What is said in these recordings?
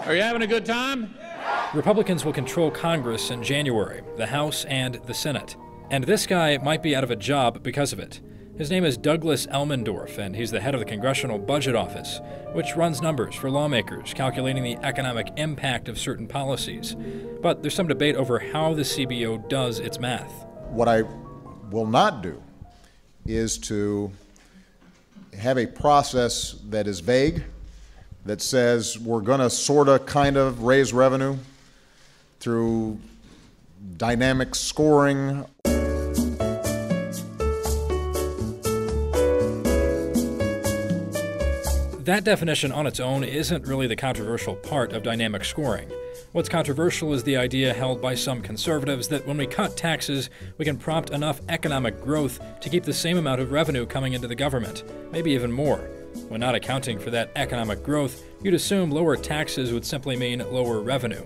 Are you having a good time? Republicans will control Congress in January, the House and the Senate. And this guy might be out of a job because of it. His name is Douglas Elmendorf, and he's the head of the Congressional Budget Office, which runs numbers for lawmakers, calculating the economic impact of certain policies. But there's some debate over how the CBO does its math. What I will not do is to have a process that is vague, that says we're going to sort of kind of raise revenue through dynamic scoring. That definition on its own isn't really the controversial part of dynamic scoring. What's controversial is the idea held by some conservatives that when we cut taxes, we can prompt enough economic growth to keep the same amount of revenue coming into the government, maybe even more. When not accounting for that economic growth, you'd assume lower taxes would simply mean lower revenue.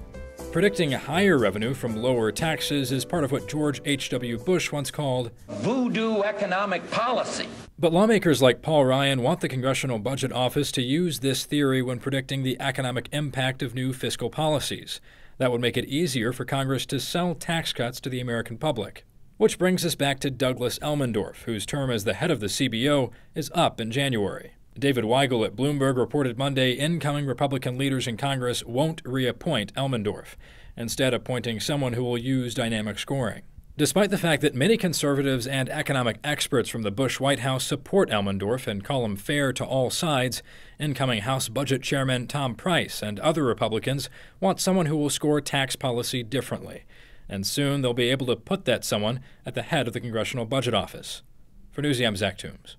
Predicting higher revenue from lower taxes is part of what George H.W. Bush once called voodoo economic policy. But lawmakers like Paul Ryan want the Congressional Budget Office to use this theory when predicting the economic impact of new fiscal policies. That would make it easier for Congress to sell tax cuts to the American public. Which brings us back to Douglas Elmendorf, whose term as the head of the CBO is up in January. David Weigel at Bloomberg reported Monday incoming Republican leaders in Congress won't reappoint Elmendorf, instead appointing someone who will use dynamic scoring. Despite the fact that many conservatives and economic experts from the Bush White House support Elmendorf and call him fair to all sides, incoming House Budget Chairman Tom Price and other Republicans want someone who will score tax policy differently. And soon they'll be able to put that someone at the head of the Congressional Budget Office. For Newsy, I'm Zach Toombs.